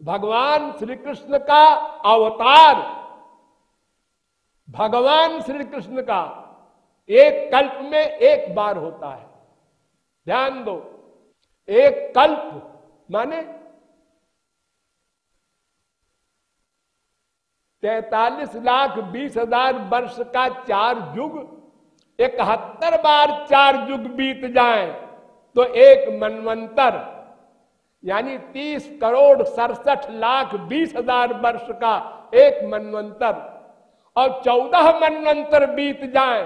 भगवान श्री कृष्ण का अवतार, भगवान श्री कृष्ण का एक कल्प में एक बार होता है। ध्यान दो, एक कल्प माने 43,20,000 वर्ष का 4 युग, 71 बार 4 युग बीत जाएं तो एक मनवंतर, यानी 30,67,20,000 वर्ष का एक मनवंतर, और 14 मनवंतर बीत जाएं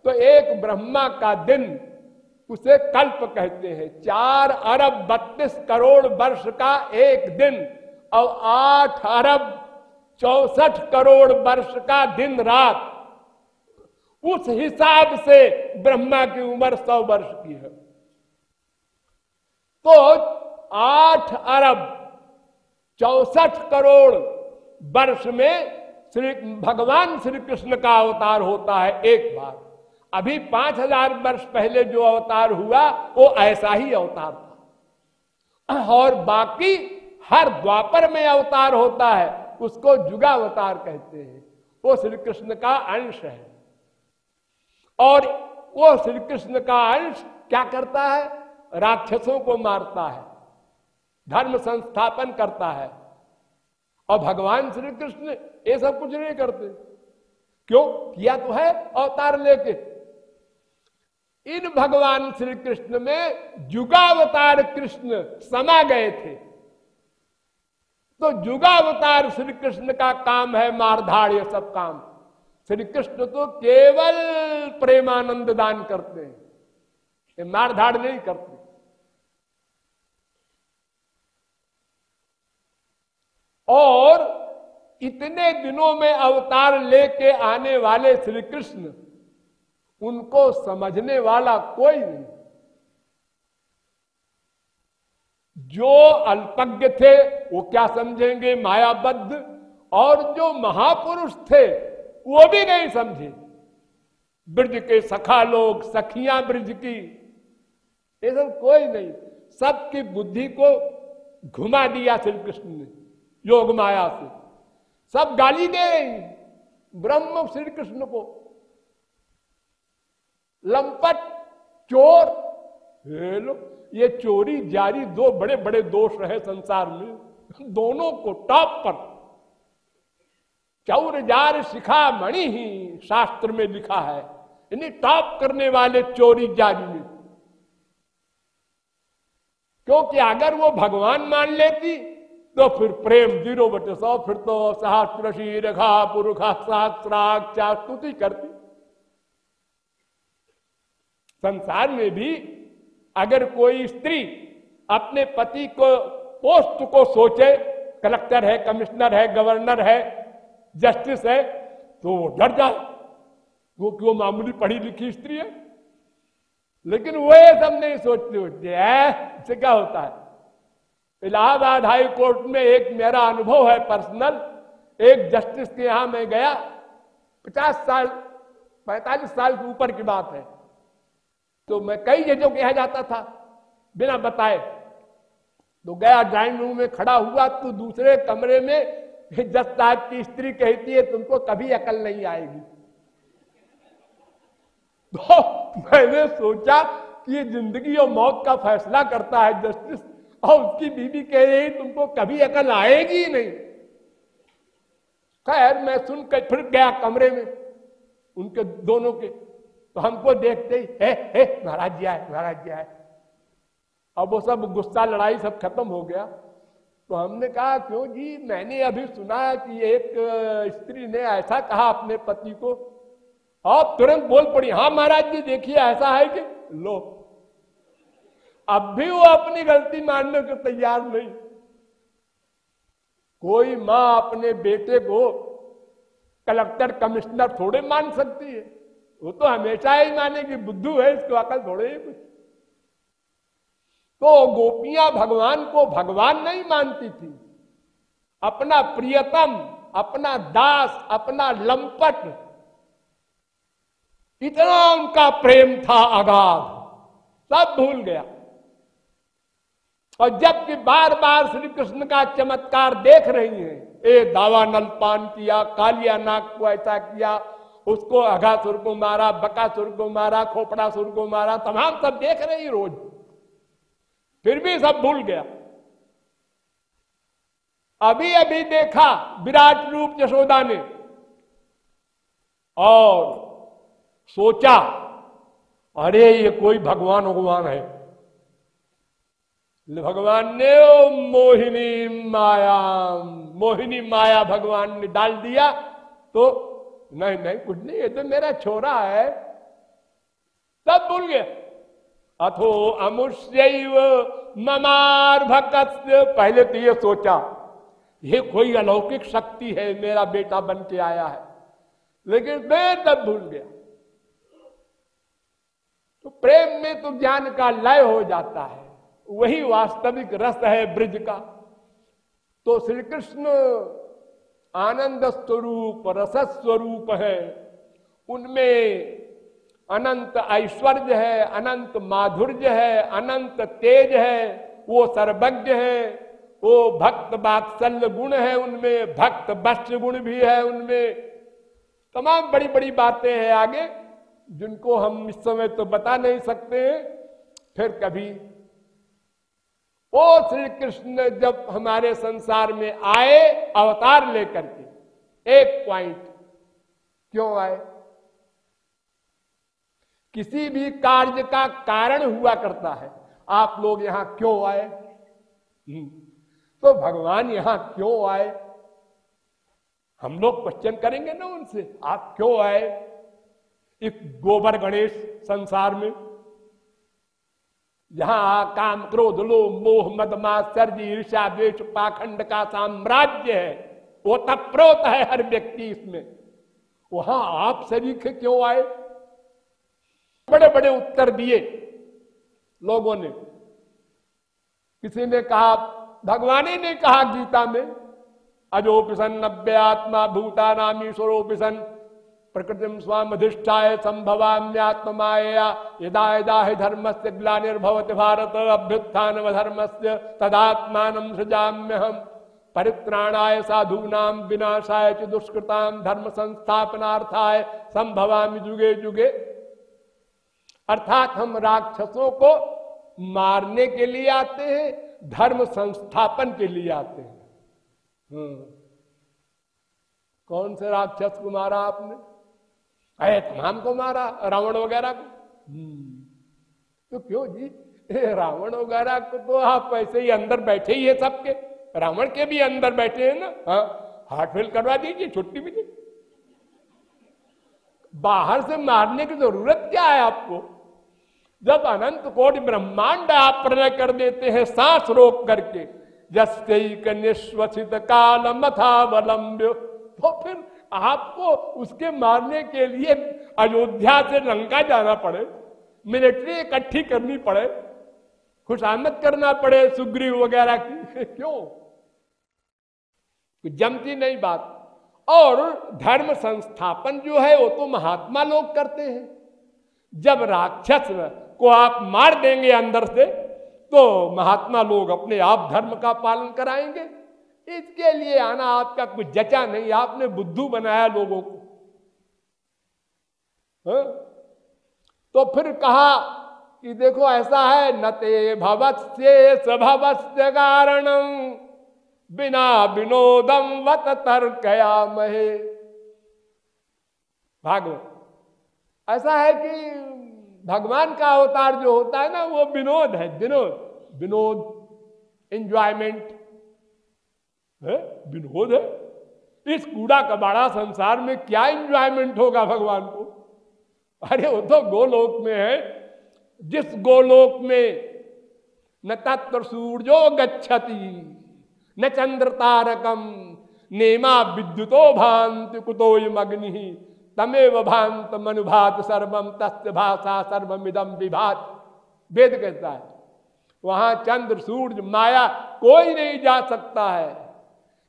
तो एक ब्रह्मा का दिन, उसे कल्प कहते हैं। 4 अरब 32 करोड़ वर्ष का एक दिन और 8 अरब 64 करोड़ वर्ष का दिन रात, उस हिसाब से ब्रह्मा की उम्र 100 वर्ष की है। तो 8 अरब 64 करोड़ वर्ष में भगवान श्री कृष्ण का अवतार होता है एक बार। अभी 5,000 वर्ष पहले जो अवतार हुआ वो ऐसा ही अवतार था, और बाकी हर द्वापर में अवतार होता है, उसको युगावतार कहते हैं। वो श्री कृष्ण का अंश है, और वो श्री कृष्ण का अंश क्या करता है? राक्षसों को मारता है, धर्म संस्थापन करता है। और भगवान श्री कृष्ण ये सब कुछ नहीं करते। क्यों? किया तो है अवतार लेके। इन भगवान श्री कृष्ण में युगावतार कृष्ण समा गए थे। तो युगावतार श्री कृष्ण का काम है मारधाड़, ये सब काम। श्री कृष्ण तो केवल प्रेमानंद दान करते हैं, ये मारधाड़ नहीं करते। और इतने दिनों में अवतार लेके आने वाले श्री कृष्ण, उनको समझने वाला कोई नहीं। जो अल्पज्ञ थे वो क्या समझेंगे, मायाबद्ध, और जो महापुरुष थे वो भी नहीं समझे। ब्रज के सखा लोग, सखियां ब्रज की, ये सब कोई नहीं। सबकी बुद्धि को घुमा दिया श्री कृष्ण ने योग माया से। सब गाली दे रही ब्रह्म श्री कृष्ण को, लंपट, चोर। लो, ये चोरी जारी 2 बड़े बड़े दोष रहे संसार में, दोनों को टॉप पर। चौर जार शिखा मणि ही शास्त्र में लिखा है, इन्हें टॉप करने वाले चोरी जारी में। क्योंकि अगर वो भगवान मान लेती तो फिर प्रेम 0/100, फिर तो सहस्रशी रेखा पुरुखा सहस्राक्षा स्तुति करती। संसार में भी अगर कोई स्त्री अपने पति को पोस्ट को सोचे, कलेक्टर है, कमिश्नर है, गवर्नर है, जस्टिस है, तो वो डर जाए, वो क्यों मामूली पढ़ी लिखी स्त्री है। लेकिन वो ये सब नहीं सोचते होते हैं। इससे क्या होता है? इलाहाबाद हाई कोर्ट में एक मेरा अनुभव है पर्सनल। एक जस्टिस के यहां मैं गया, 50 साल 45 साल के ऊपर की बात है। तो मैं कई जजों के यहाँ जाता था बिना बताए। तो गया, ड्राइंग रूम में खड़ा हुआ, तो दूसरे कमरे में जज साहब की स्त्री कहती है, तुमको कभी अकल नहीं आएगी। तो मैंने सोचा कि ये जिंदगी और मौत का फैसला करता है जस्टिस, और उसकी बीवी कह रही तुमको कभी अकल आएगी नहीं। खैर मैं सुन कर फिर गया कमरे में उनके दोनों के। तो हमको देखते ही हे महाराज जी आए, महाराज जी आए। अब वो सब गुस्सा लड़ाई सब खत्म हो गया। तो हमने कहा क्यों जी? मैंने अभी सुना कि एक स्त्री ने ऐसा कहा अपने पति को। और तुरंत बोल पड़ी, हाँ महाराज जी देखिए ऐसा है कि। लो, अब भी वो अपनी गलती मानने को तैयार नहीं। कोई मां अपने बेटे को कलेक्टर कमिश्नर थोड़े मान सकती है, वो तो हमेशा ही मानेगी बुद्धू है, इसको अकल थोड़े ही कुछ। तो गोपियां भगवान को भगवान नहीं मानती थी, अपना प्रियतम, अपना दास, अपना लंपट, इतना उनका प्रेम था अगाध, सब भूल गया। और जबकि बार बार श्री कृष्ण का चमत्कार देख रही हैं, ए दावा नलपान किया, कालिया नाग को ऐसा किया, उसको अघासुर को मारा, बकासुर को मारा, खोपड़ासुर को मारा, तमाम सब देख रही रोज, फिर भी सब भूल गया। अभी अभी देखा विराट रूप यशोदा ने और सोचा अरे ये कोई भगवान है। भगवान ने ओ मोहिनी माया भगवान ने डाल दिया, तो नहीं कुछ नहीं, ये तो मेरा छोरा है, सब भूल गया। अथो अमुष्यैव ममार भक्तस्य, पहले तो ये सोचा ये कोई अलौकिक शक्ति है, मेरा बेटा बन के आया है, लेकिन मैं तब भूल गया। तो प्रेम में तो ज्ञान का लय हो जाता है, वही वास्तविक रस है ब्रज का। तो श्री कृष्ण आनंद स्वरूप रस स्वरूप है, उनमें अनंत ऐश्वर्य है, अनंत माधुर्य है, अनंत तेज है, वो सर्वज्ञ है, वो भक्त वात्सल्य गुण है उनमें, भक्त वश्य गुण भी है उनमें, तमाम बड़ी बड़ी बातें हैं आगे जिनको हम इस समय तो बता नहीं सकते हैं। फिर कभी वो श्री कृष्ण जब हमारे संसार में आए अवतार लेकर के, एक पॉइंट, क्यों आए? किसी भी कार्य का कारण हुआ करता है, आप लोग यहां क्यों आए? तो भगवान यहां क्यों आए? हम लोग क्वेश्चन करेंगे ना उनसे, आप क्यों आए एक गोबर गणेश संसार में, जहां काम क्रोध लोभ मोह मद मात्सर्य ईर्ष्या द्वेष पाखंड का साम्राज्य है, वो तप्रोत है हर व्यक्ति इसमें, वहां आप सरीखे क्यों आए? बड़े बड़े उत्तर दिए लोगों ने। किसी ने कहा, भगवान ही ने कहा गीता में, अजोपिसन नव्य आत्मा भूतानाम ईश्वरोपिसन प्रकृतिम स्वामधिष्ठाय संभवाम्यात्ममायया यदा यदा हि धर्मस्य ग्लानिर्भवति भारत अभ्युत्थानम धर्मस्य तदात्मानं सृजाम्यहम् परित्राणाय साधूनां विनाशाय च दुष्कृतां धर्म संस्थापनार्थाय संभवामि जुगे जुगे। अर्थात हम राक्षसों को मारने के लिए आते हैं, धर्म संस्थापन के लिए आते हैं। कौन से राक्षस को मारा आपने? अरे तमाम को मारा, रावण वगैरह को। तो क्यों जी, रावण वगैरह को तो आप ऐसे ही अंदर बैठे ही है सबके, रावण के भी अंदर बैठे हैं ना। हाँ, हार्ट फेल करवा दीजिए, छुट्टी भी दीजिए। बाहर से मारने की जरूरत क्या है आपको? जब अनंत कोटि ब्रह्मांड आप प्रलय कर देते हैं सांस रोक करके, जस्यैक निश्वसित काल मथावलंब्य, तो फिर आपको उसके मारने के लिए अयोध्या से लंका जाना पड़े, मिलिट्री इकट्ठी करनी पड़े, खुशामद करना पड़े सुग्रीव वगैरह की, क्यों? जमती नहीं बात। और धर्म संस्थापन जो है वो तो महात्मा लोग करते हैं। जब राक्षस को आप मार देंगे अंदर से, तो महात्मा लोग अपने आप धर्म का पालन कराएंगे। इसके लिए आना आपका कुछ जचा नहीं, आपने बुद्धू बनाया लोगों को। तो फिर कहा कि देखो ऐसा है, नते भवत्स्ये स्वभवस्य कारणं बिना विनोदम वत तर्कयामहे। भागवत ऐसा है कि भगवान का अवतार जो होता है ना, वो विनोद है, विनोद एंजॉयमेंट है, विनोद है। इस कूड़ा कबाड़ा संसार में क्या एंजॉयमेंट होगा भगवान को? अरे वो तो गोलोक में है, जिस गोलोक में न तत्र सूर्यो गच्छति न चंद्र तारकम नेमा विद्युतो भांति कुतोयम अग्नि तमेव भांत मनुभात सर्वम तस्य भाषा सर्वमिदम विभात। वेद कहता है वहां चंद्र सूर्य माया कोई नहीं जा सकता है।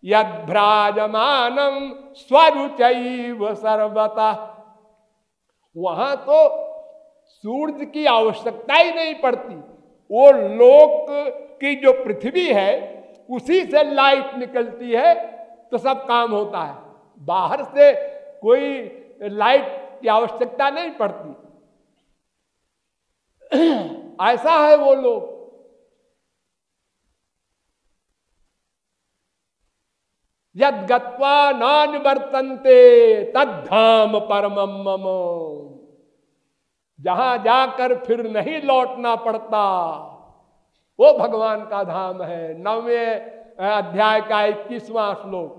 यद भ्राजमानम स्वरुचैव सर्वतः, वहां तो सूर्य की आवश्यकता ही नहीं पड़ती, वो लोक की जो पृथ्वी है उसी से लाइट निकलती है तो सब काम होता है, बाहर से कोई लाइट की आवश्यकता नहीं पड़ती। ऐसा है वो लोग। यद गत्वा नानिवर्तन्ते तद्धाम परमम मम, जहां जाकर फिर नहीं लौटना पड़ता वो भगवान का धाम है। 9वें अध्याय का 21वां श्लोक।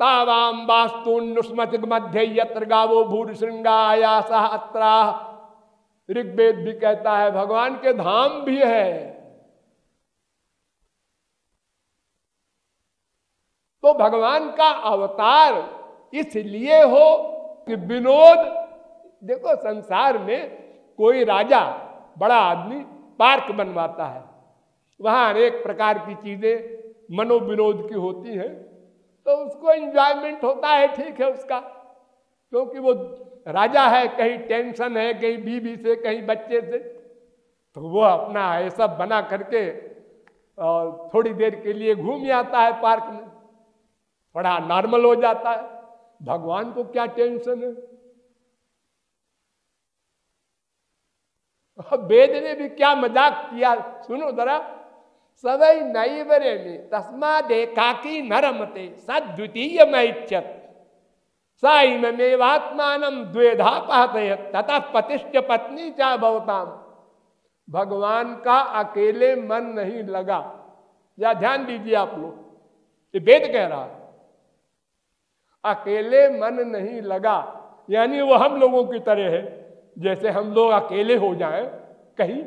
तावाम वास्तुन्नुस्मतिक मध्य यत्र गावो भूर श्रृंगायासा अत्रा। ऋग्वेद भी कहता है भगवान के धाम भी है। तो भगवान का अवतार इसलिए हो कि विनोद, देखो संसार में कोई राजा बड़ा आदमी पार्क बनवाता है, वहां अनेक प्रकार की चीजें मनोविनोद की होती हैं, तो उसको एंजॉयमेंट होता है, ठीक है उसका, क्योंकि वो राजा है, कहीं टेंशन है, कहीं बीवी से, कहीं बच्चे से, तो वो अपना ये सब बना करके थोड़ी देर के लिए घूम आता है पार्क में, बड़ा नॉर्मल हो जाता है। भगवान को क्या टेंशन है? वेद ने भी क्या मजाक किया, सुनो जरा। सवै नैवरे में तस्माद एकाकी नरमते सद्वितीय मैच्छत साइम मेवात्मानम द्वेधा पातयत ततः पतिश्च पत्नी चा भवताम। भगवान का अकेले मन नहीं लगा, या ध्यान दीजिए आप लोग, ये वेद कह रहा है। अकेले मन नहीं लगा यानी वो हम लोगों की तरह है, जैसे हम लोग अकेले हो जाएं कहीं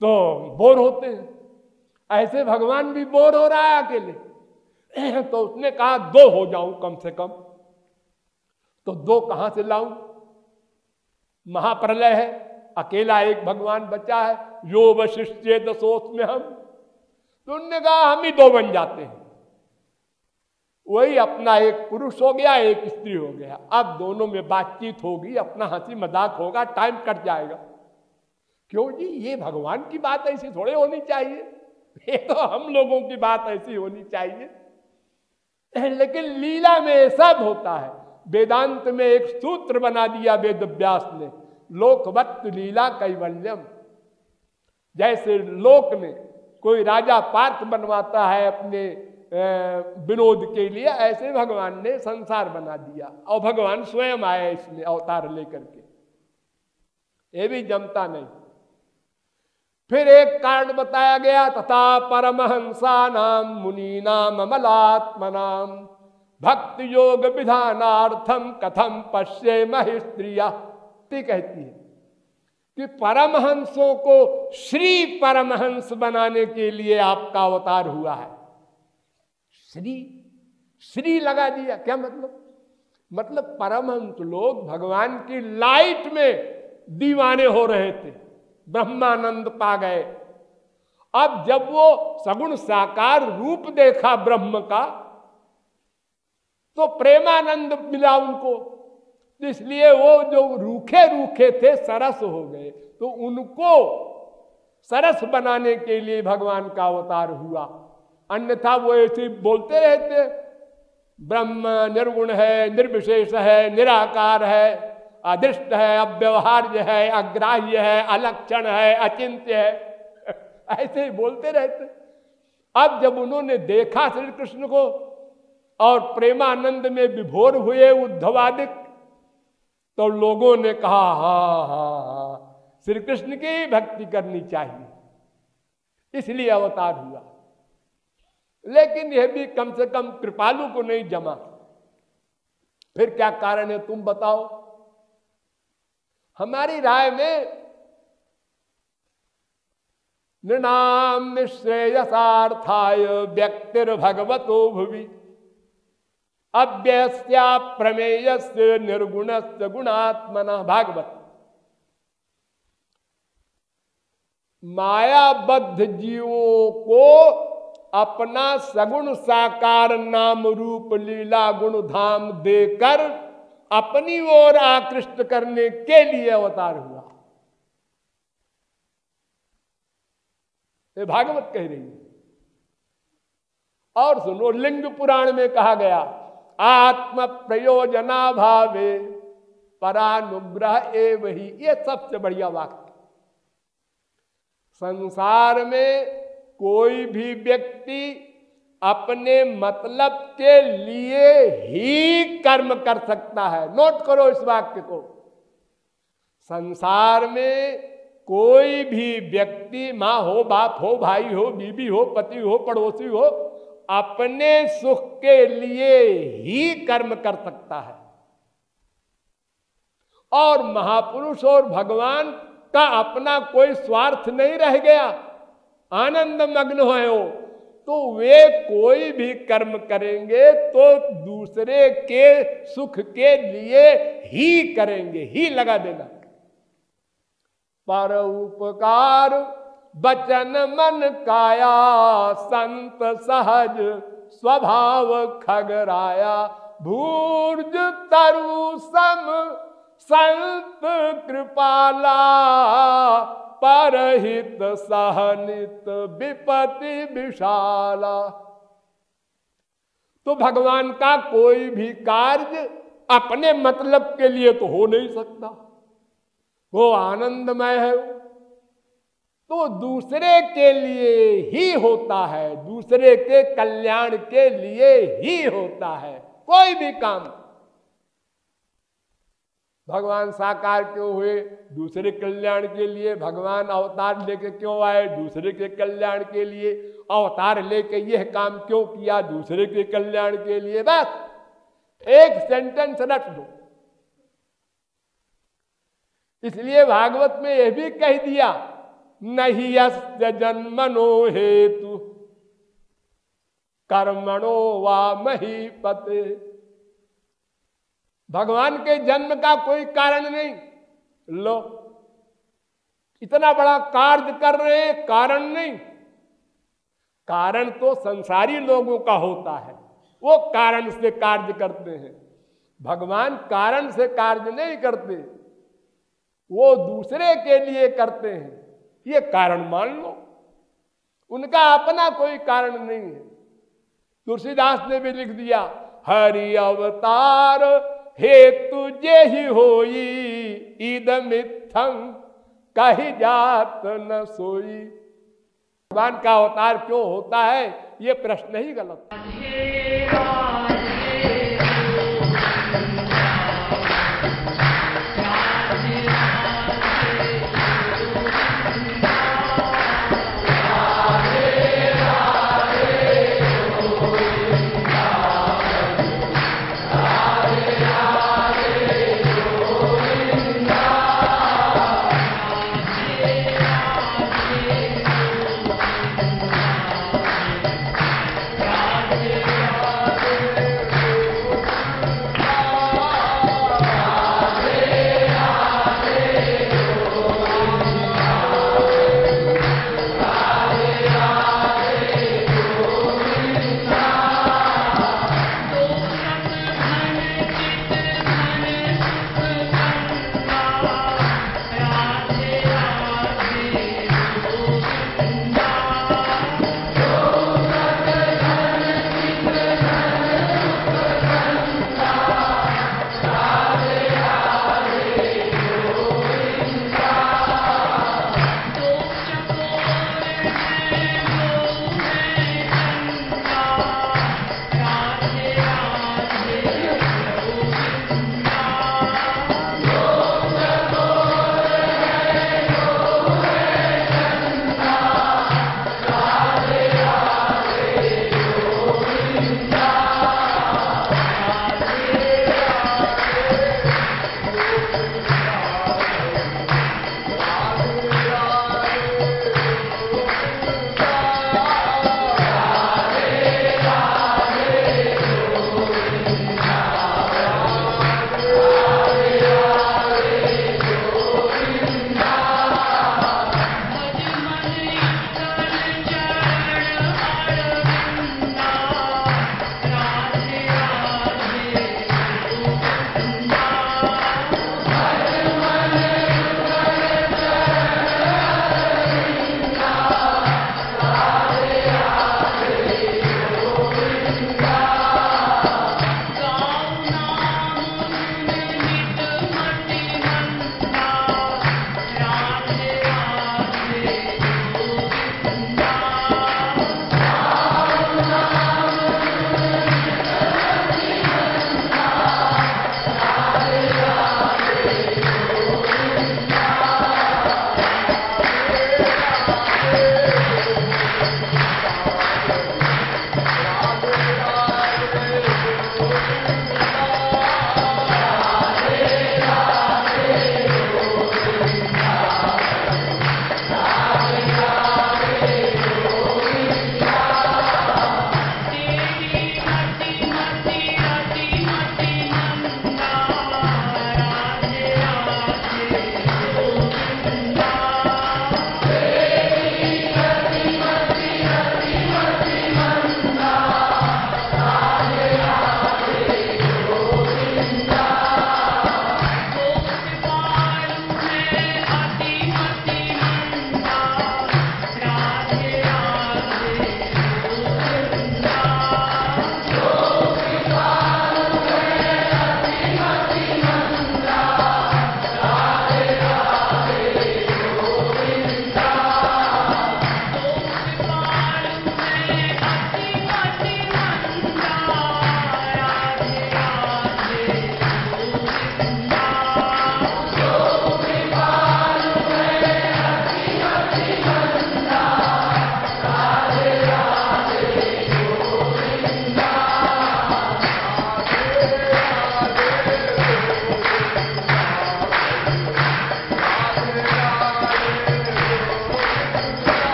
तो बोर होते हैं, ऐसे भगवान भी बोर हो रहा है अकेले। तो उसने कहा 2 हो जाऊं कम से कम, तो 2 कहां से लाऊं? महाप्रलय है, अकेला एक भगवान बचा है, यो वशिष्ठे दशोस में हम, तो उन्होंने कहा हम ही 2 बन जाते हैं। वही अपना एक पुरुष हो गया, एक स्त्री हो गया, अब दोनों में बातचीत होगी, अपना हंसी मजाक होगा, टाइम कट जाएगा। क्यों जी, ये भगवान की बात ऐसी थोड़े होनी चाहिए, ये तो हम लोगों की बात ऐसी होनी चाहिए। लेकिन लीला में सब होता है। वेदांत में एक सूत्र बना दिया वेद व्यास ने, लोकवत् लीला कैवल्यम। जैसे लोक में कोई राजा पार्क बनवाता है अपने विनोद के लिए, ऐसे भगवान ने संसार बना दिया, और भगवान स्वयं आए इसमें अवतार लेकर के, ये भी जमता नहीं। फिर एक कारण बताया गया, तथा परमहंसा नाम मुनीनाम अमलात्मनाम भक्ति योग विधानार्थम कथम पश्ये महिस्त्रिया। कहती है कि परमहंसों को श्री परमहंस बनाने के लिए आपका अवतार हुआ है। श्री, श्री लगा दिया, क्या मतलब? मतलब परमहंस लोग भगवान की लाइट में दीवाने हो रहे थे, ब्रह्मानंद पा गए। अब जब वो सगुण साकार रूप देखा ब्रह्म का, तो प्रेमानंद मिला उनको, इसलिए वो जो रूखे रूखे थे सरस हो गए। तो उनको सरस बनाने के लिए भगवान का अवतार हुआ, अन्यथा वो ऐसे बोलते रहते ब्रह्म निर्गुण है, निर्विशेष है, निराकार है, अदृष्ट है, अव्यवहार्य है, अग्राह्य है, अलक्षण है, अचिंत्य है, ऐसे ही बोलते रहते। अब जब उन्होंने देखा श्री कृष्ण को और प्रेमानंद में विभोर हुए उद्धवादिक, तो लोगों ने कहा हाँ हाँ हाँ, श्री कृष्ण की भक्ति करनी चाहिए, इसलिए अवतार हुआ। लेकिन यह भी कम से कम कृपालु को नहीं जमा। फिर क्या कारण है तुम बताओ? हमारी राय में नृणाम निश्रेयसार्थाय व्यक्तिर भगवतो भुवि अव्यस्या प्रमेयस्य निर्गुणस्य गुणात्मना। भागवत। मायाबद्ध जीवों को अपना सगुण साकार नाम रूप लीला गुण धाम देकर अपनी ओर आकृष्ट करने के लिए अवतार हुआ। ये भागवत कह रही है। और सुनो, लिंग पुराण में कहा गया, आत्म प्रयोजना भावे परानुग्रह एव ही। ये सबसे बढ़िया वाक्य। संसार में कोई भी व्यक्ति अपने मतलब के लिए ही कर्म कर सकता है। नोट करो इस वाक्य को। संसार में कोई भी व्यक्ति, मां हो, बाप हो, भाई हो, बीबी हो, पति हो, पड़ोसी हो, अपने सुख के लिए ही कर्म कर सकता है। और महापुरुष और भगवान का अपना कोई स्वार्थ नहीं रह गया, आनंद मग्न हो, तो वे कोई भी कर्म करेंगे तो दूसरे के सुख के लिए ही करेंगे, ही लगा देना। पर उपकार बचन मन काया, संत सहज स्वभाव खगराया, भूर्ज तरु सम संत कृपाला, परहित सहनित विपति विशाला। तो भगवान का कोई भी कार्य अपने मतलब के लिए तो हो नहीं सकता, वो आनंदमय है, तो दूसरे के लिए ही होता है, दूसरे के कल्याण के लिए ही होता है कोई भी काम। भगवान साकार क्यों हुए? दूसरे कल्याण के लिए। भगवान अवतार लेके क्यों आए? दूसरे के कल्याण के लिए। अवतार लेके यह काम क्यों किया? दूसरे के कल्याण के लिए। बस एक सेंटेंस रख दो। इसलिए भागवत में यह भी कह दिया, नहीं यस्य जन्मनो हेतु कर्मणो वा महीपते। भगवान के जन्म का कोई कारण नहीं। लो, इतना बड़ा कार्य कर रहे हैं, कारण नहीं। कारण तो संसारी लोगों का होता है, वो कारण से कार्य करते हैं। भगवान कारण से कार्य नहीं करते, वो दूसरे के लिए करते हैं। ये कारण मान लो, उनका अपना कोई कारण नहीं है। तुलसीदास ने भी लिख दिया, हरि अवतार हेतु जे ही होई, इदमित्थं कही जात न सोई। भगवान का अवतार क्यों होता है, ये प्रश्न ही गलत है।